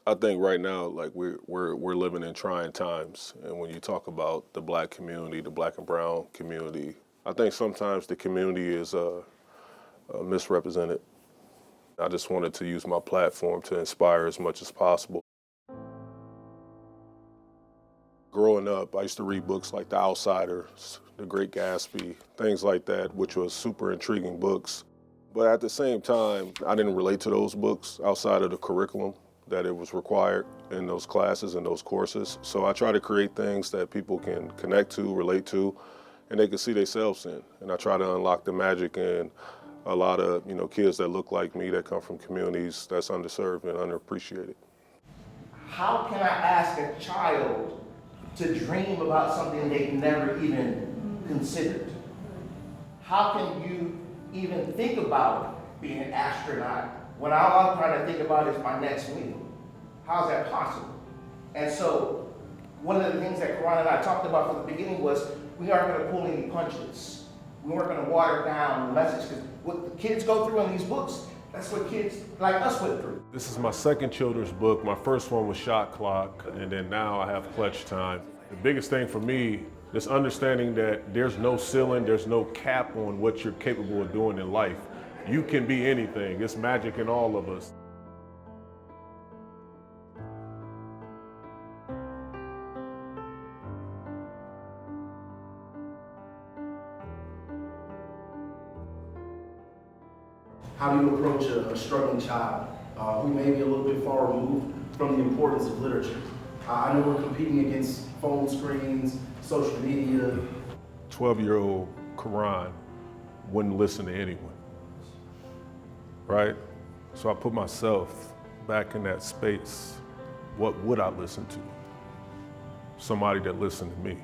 I think right now, like we're living in trying times, and when you talk about the black community, the black and brown community, I think sometimes the community is misrepresented. I just wanted to use my platform to inspire as much as possible. Growing up, I used to read books like The Outsiders, The Great Gatsby, things like that, which was super intriguing books. But at the same time, I didn't relate to those books outside of the curriculum that it was required in those classes and those courses. So I try to create things that people can connect to, relate to, and they can see themselves in. And I try to unlock the magic in a lot of kids that look like me that come from communities that's underserved and underappreciated. How can I ask a child to dream about something they've never even considered? How can you even think about being an astronaut when all I'm trying to think about is my next meal? How's that possible? And so one of the things that Caron and I talked about from the beginning was we aren't going to pull any punches. We weren't going to water down the message, because what the kids go through in these books, that's what kids like us went through. This is my second children's book. My first one was Shot Clock, and then now I have Clutch Time. The biggest thing for me is understanding that there's no ceiling, there's no cap on what you're capable of doing in life. You can be anything. It's magic in all of us. How do you approach a struggling child who may be a little bit far removed from the importance of literature? I know we're competing against phone screens, social media. 12-year-old Caron wouldn't listen to anyone, right? So I put myself back in that space. What would I listen to? Somebody that listened to me.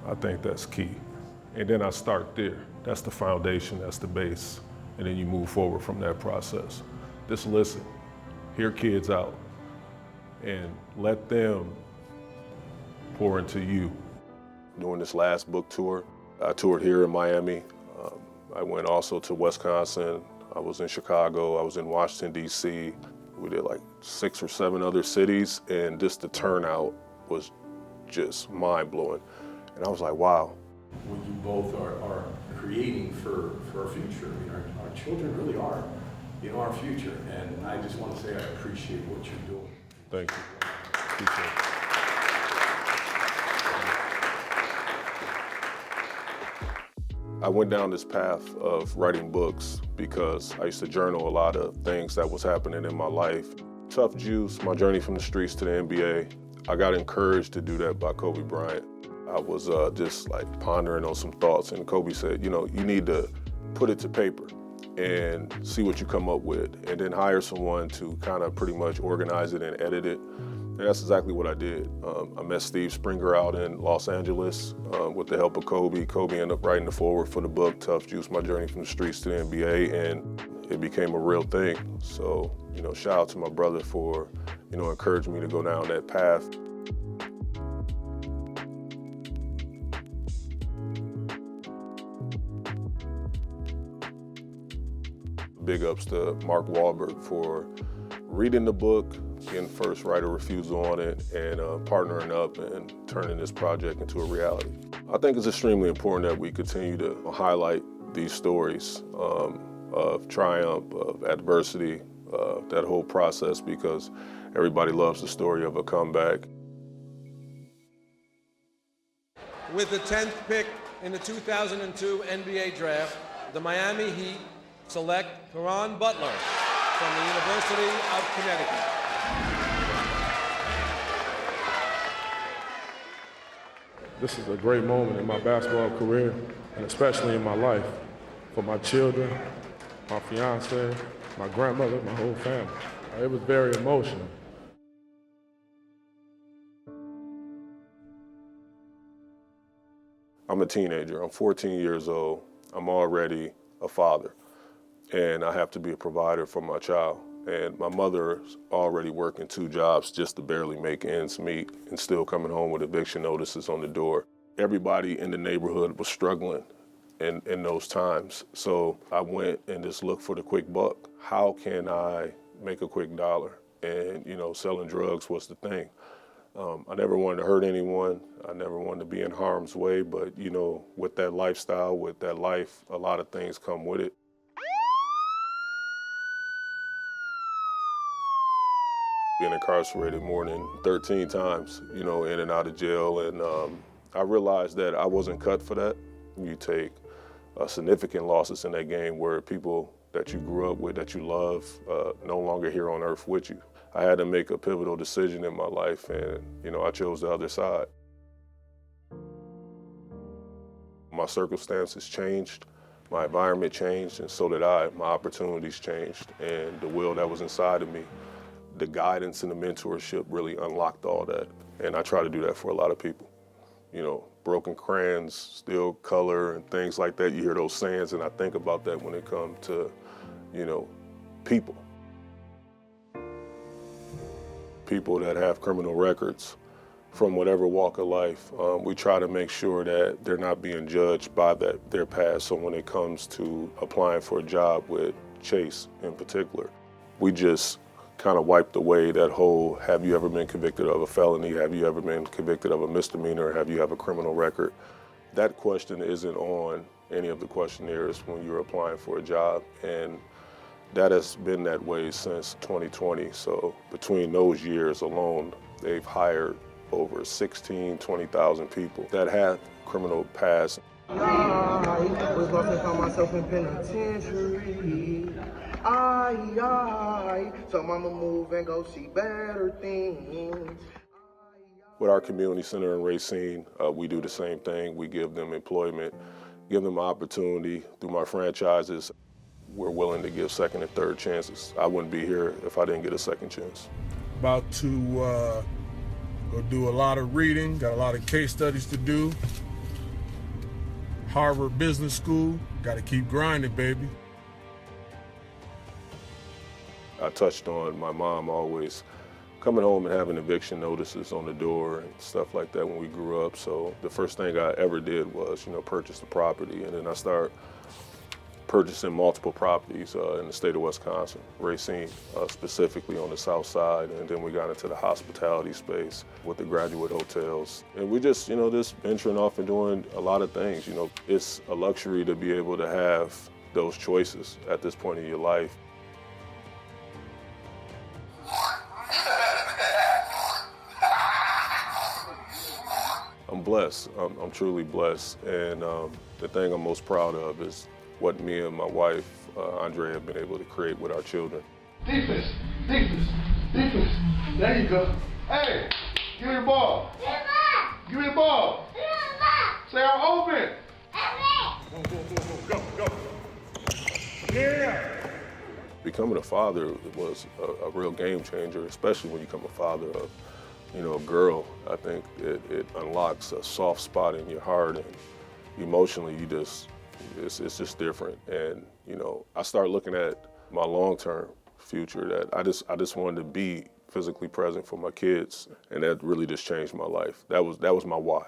I think that's key. And then I start there. That's the foundation, that's the base. And then you move forward from that process. Just listen, hear kids out, and let them pour into you. During this last book tour, I toured here in Miami. I went also to Wisconsin. I was in Chicago. I was in Washington, D.C. We did like 6 or 7 other cities, and just the turnout was just mind-blowing. And I was like, wow. What you both are creating for our future. I mean, our children really are, our future. And I just want to say I appreciate what you're doing. Thank you. Appreciate it. I went down this path of writing books because I used to journal a lot of things that was happening in my life. Tough Juice, my journey from the streets to the NBA. I got encouraged to do that by Kobe Bryant. I was just like pondering on some thoughts, and Kobe said, you need to put it to paper and see what you come up with, and then hire someone to kind of pretty much organize it and edit it. And that's exactly what I did. I met Steve Springer out in Los Angeles with the help of Kobe. Kobe ended up writing the foreword for the book, Tough Juice, My Journey from the Streets to the NBA, and it became a real thing. So, shout out to my brother for, encouraging me to go down that path. Big ups to Mark Wahlberg for reading the book, getting first right of refusal on it, and partnering up and turning this project into a reality. I think it's extremely important that we continue to highlight these stories of triumph, of adversity, that whole process, because everybody loves the story of a comeback. With the 10th pick in the 2002 NBA Draft, the Miami Heat select Caron Butler from the University of Connecticut. This is a great moment in my basketball career, and especially in my life, for my children, my fiance, my grandmother, my whole family. It was very emotional. I'm a teenager. I'm 14 years old. I'm already a father, and I have to be a provider for my child. And my mother's already working 2 jobs just to barely make ends meet, and still coming home with eviction notices on the door. Everybody in the neighborhood was struggling in those times. So I went and just looked for the quick buck. How can I make a quick dollar? and, selling drugs was the thing. I never wanted to hurt anyone. I never wanted to be in harm's way, but, with that lifestyle, with that life, a lot of things come with it. Been incarcerated more than 13 times, in and out of jail, and I realized that I wasn't cut for that. You take significant losses in that game where people that you grew up with, that you love, no longer here on earth with you. I had to make a pivotal decision in my life, and I chose the other side. My circumstances changed, my environment changed, and so did I. My opportunities changed, and the will that was inside of me, the guidance and the mentorship really unlocked all that. And I try to do that for a lot of people. Broken crayons, still color, and things like that. You hear those sayings, and I think about that when it comes to, people. People that have criminal records from whatever walk of life. We try to make sure that they're not being judged by their past. So when it comes to applying for a job with Chase in particular, we just kind of wiped away that whole, have you ever been convicted of a felony? Have you ever been convicted of a misdemeanor? Have you have a criminal record? That question isn't on any of the questionnaires when you're applying for a job. And that has been that way since 2020. So between those years alone, they've hired over 20,000 people that have criminal past. Was lost and found myself in penitentiary. So I'ma move and go see better things. With our community center in Racine, we do the same thing. We give them employment, give them opportunity through my franchises. We're willing to give second and third chances. I wouldn't be here if I didn't get a second chance. About to go do a lot of reading, got a lot of case studies to do. Harvard Business School, got to keep grinding, baby. I touched on my mom always coming home and having eviction notices on the door and stuff like that when we grew up. So the first thing I ever did was, purchase the property, and then I started purchasing multiple properties in the state of Wisconsin, Racine, specifically on the south side, and then we got into the hospitality space with the graduate hotels. And we just, just venturing off and doing a lot of things. It's a luxury to be able to have those choices at this point in your life. I'm blessed. I'm truly blessed, and the thing I'm most proud of is what me and my wife, Andre, have been able to create with our children. Defense, defense, defense. There you go. Hey, give me the ball. Give me the ball. Say I'm open. Go. Yeah. Becoming a father was a real game changer, especially when you become a father of, a girl. I think it unlocks a soft spot in your heart, and emotionally it's just different. And, I started looking at my long-term future, that I just wanted to be physically present for my kids, and that really just changed my life. That was my why.